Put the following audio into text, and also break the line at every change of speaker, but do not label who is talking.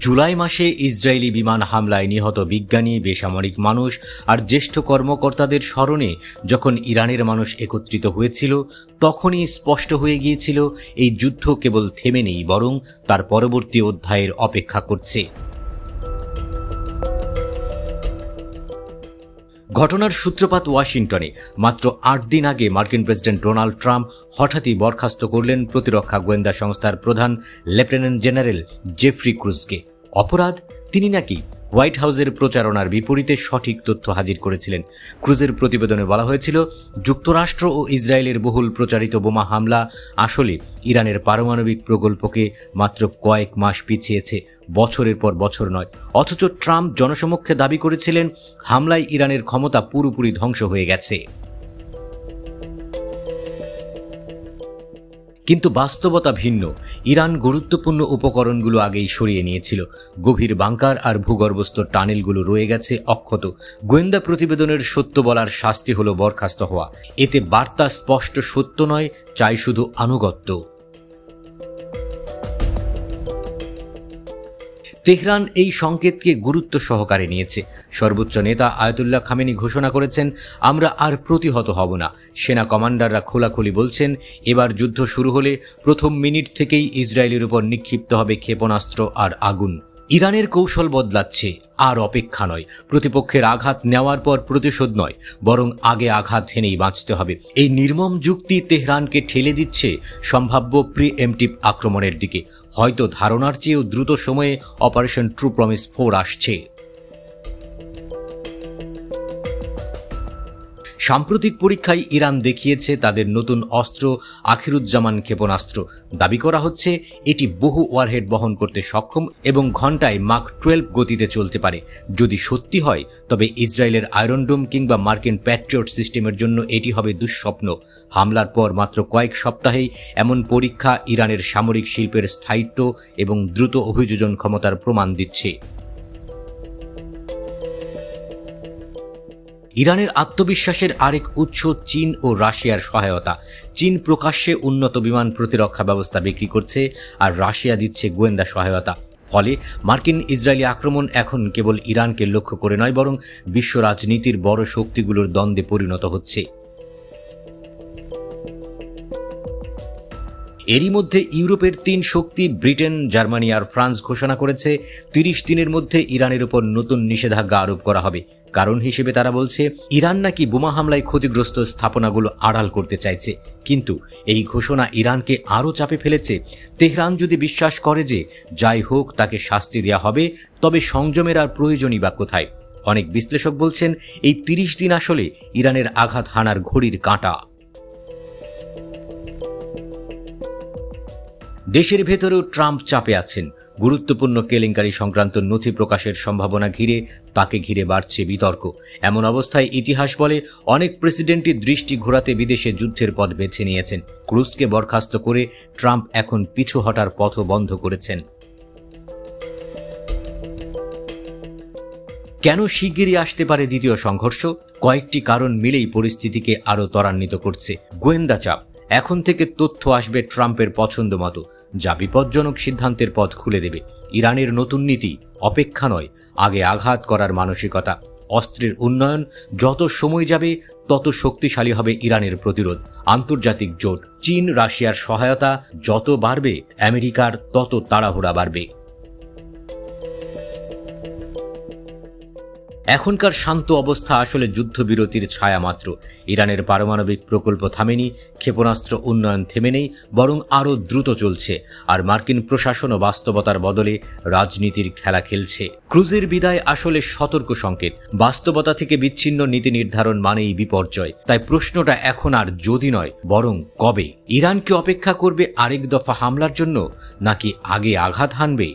জুলাই মাসে ইসরায়েলি বিমান হামলায় নিহত বিজ্ঞানী, বেসামরিক মানুষ আর জ্যেষ্ঠ কর্মকর্তাদের স্মরণে যখন ইরানের মানুষ একত্রিত হয়েছিল, তখনই স্পষ্ট হয়ে গিয়েছিল এই যুদ্ধ কেবল থেমে নেই, বরং তার পরবর্তী অধ্যায়ের অপেক্ষা করছে। ঘটনার সূত্রপাত ওয়াশিংটনে। মাত্র 8 দিন আগে মার্কিন প্রেসিডেন্ট ডোনাল্ড ট্রাম্প হঠাৎই বরখাস্ত করলেন প্রতিরক্ষা গোয়েন্দা সংস্থার প্রধান লেফটেন্যান্ট জেনারেল জেফ্রি ক্রুজকে। অপরাধ, তিনি নাকি হোয়াইট হাউসের প্রচারণার বিপরীতে সঠিক তথ্য হাজির করেছিলেন। ক্রুজের প্রতিবেদনে বলা হয়েছিল, যুক্তরাষ্ট্র ও ইসরায়েলের বহুল প্রচারিত বোমা হামলা আসলে ইরানের পারমাণবিক প্রকল্পকে মাত্র কয়েক মাস পিছিয়েছে, বছরের পর বছর নয়। অথচ ট্রাম্প জনসমক্ষে দাবি করেছিলেন হামলায় ইরানের ক্ষমতা পুরোপুরি ধ্বংস হয়ে গেছে। কিন্তু বাস্তবতা ভিন্ন। ইরান গুরুত্বপূর্ণ উপকরণগুলো আগেই সরিয়ে নিয়েছিল। গভীর বাংকার আর ভূগর্ভস্থ টানেলগুলো রয়ে গেছে অক্ষত। গোয়েন্দা প্রতিবেদনের সত্য বলার শাস্তি হলো বরখাস্ত হওয়া। এতে বার্তা স্পষ্ট, সত্য নয়, চাই শুধু আনুগত্য। তেহরান এই সংকেতকে গুরুত্ব সহকারে নিয়েছে। সর্বোচ্চ নেতা আয়াতুল্লাহ খামেনি ঘোষণা করেছেন, আমরা আর প্রতিহত হব না। সেনা কমান্ডাররা খোলাখুলি বলছেন, এবার যুদ্ধ শুরু হলে প্রথম মিনিট থেকেই ইসরায়েলের উপর নিক্ষিপ্ত হবে ক্ষেপণাস্ত্র আর আগুন। ইরানের কৌশল বদলাচ্ছে, আর অপেক্ষা নয়। প্রতিপক্ষের আঘাত নেওয়ার পর প্রতিশোধ নয়, বরং আগে আঘাত হেনেই বাঁচতে হবে। এই নির্মম যুক্তি তেহরানকে ঠেলে দিচ্ছে সম্ভাব্য প্রিএমপ্টিভ আক্রমণের দিকে। হয়তো ধারণার চেয়েও দ্রুত সময়ে অপারেশন ট্রু প্রমিস 4 আসছে। সাম্প্রতিক পরীক্ষায় ইরান দেখিয়েছে তাদের নতুন অস্ত্র আখিরুজ্জামান ক্ষেপণাস্ত্র। দাবি করা হচ্ছে এটি বহু ওয়ারহেড বহন করতে সক্ষম এবং ঘন্টায় মাক 12 গতিতে চলতে পারে। যদি সত্যি হয়, তবে ইসরায়েলের আয়রন ডোম কিংবা মার্কিন প্যাট্রিয়ট সিস্টেমের জন্য এটি হবে দুঃস্বপ্ন। হামলার পর মাত্র কয়েক সপ্তাহেই এমন পরীক্ষা ইরানের সামরিক শিল্পের স্থায়িত্ব এবং দ্রুত অভিযোজন ক্ষমতার প্রমাণ দিচ্ছে। ইরানের আত্মবিশ্বাসের আরেক উৎস চীন ও রাশিয়ার সহায়তা। চীন প্রকাশ্যে উন্নত বিমান প্রতিরক্ষা ব্যবস্থা বিক্রি করছে, আর রাশিয়া দিচ্ছে গোয়েন্দা সহায়তা। ফলে মার্কিন ইসরায়েলি আক্রমণ এখন কেবল ইরানকে লক্ষ্য করে নয়, বরং বিশ্ব রাজনীতির বড় শক্তিগুলোর দ্বন্দ্বে পরিণত হচ্ছে। এরই মধ্যে ইউরোপের 3 শক্তি ব্রিটেন, জার্মানি আর ফ্রান্স ঘোষণা করেছে 30 দিনের মধ্যে ইরানের উপর নতুন নিষেধাজ্ঞা আরোপ করা হবে। কারণ হিসেবে তারা বলছে, ইরান নাকি বোমা হামলায় ক্ষতিগ্রস্ত স্থাপনাগুলো আড়াল করতে চাইছে। কিন্তু এই ঘোষণা ইরানকে আরও চাপে ফেলেছে। তেহরান যদি বিশ্বাস করে যে যাই হোক তাকে শাস্তি দেওয়া হবে, তবে সংযমের আর প্রয়োজনই বা কোথায়? অনেক বিশ্লেষক বলছেন, এই 30 দিন আসলে ইরানের আঘাত হানার ঘড়ির কাঁটা। দেশের ভেতরেও ট্রাম্প চাপে আছেন। গুরুত্বপূর্ণ কেলেঙ্কারি সংক্রান্ত নথি প্রকাশের সম্ভাবনা ঘিরে তাকে ঘিরে বাড়ছে বিতর্ক। এমন অবস্থায় ইতিহাস বলে, অনেক প্রেসিডেন্টই দৃষ্টি ঘোরাতে বিদেশে যুদ্ধের পথ বেছে নিয়েছেন। ক্রুজকে বরখাস্ত করে ট্রাম্প এখন পিছু হটার পথও বন্ধ করেছেন। কেন শিগগিরই আসতে পারে দ্বিতীয় সংঘর্ষ? কয়েকটি কারণ মিলেই পরিস্থিতিকে আরও ত্বরান্বিত করছে। গোয়েন্দা চাপ। এখন থেকে তথ্য আসবে ট্রাম্পের পছন্দ মতো, যা বিপজ্জনক সিদ্ধান্তের পথ খুলে দেবে। ইরানের নতুন নীতি, অপেক্ষা নয়, আগে আঘাত করার মানসিকতা। অস্ত্রের উন্নয়ন। যত সময় যাবে তত শক্তিশালী হবে ইরানের প্রতিরোধ। আন্তর্জাতিক জোট, চীন রাশিয়ার সহায়তা যত বাড়বে, আমেরিকার তত তাড়াহুড়া বাড়বে। এখনকার শান্ত অবস্থা আসলে যুদ্ধবিরতির ছায়া মাত্র। ইরানের পারমাণবিক প্রকল্প থামেনি, ক্ষেপণাস্ত্র উন্নয়ন থেমে নেই, বরং আরও দ্রুত চলছে। আর মার্কিন প্রশাসনও বাস্তবতার বদলে রাজনীতির খেলা খেলছে। ক্রুজের বিদায় আসলে সতর্ক সংকেত। বাস্তবতা থেকে বিচ্ছিন্ন নীতি নির্ধারণ মানেই বিপর্যয়। তাই প্রশ্নটা এখন আর যদি নয়, বরং কবে। ইরান কি অপেক্ষা করবে আরেক দফা হামলার জন্য, নাকি আগে আঘাত হানবে?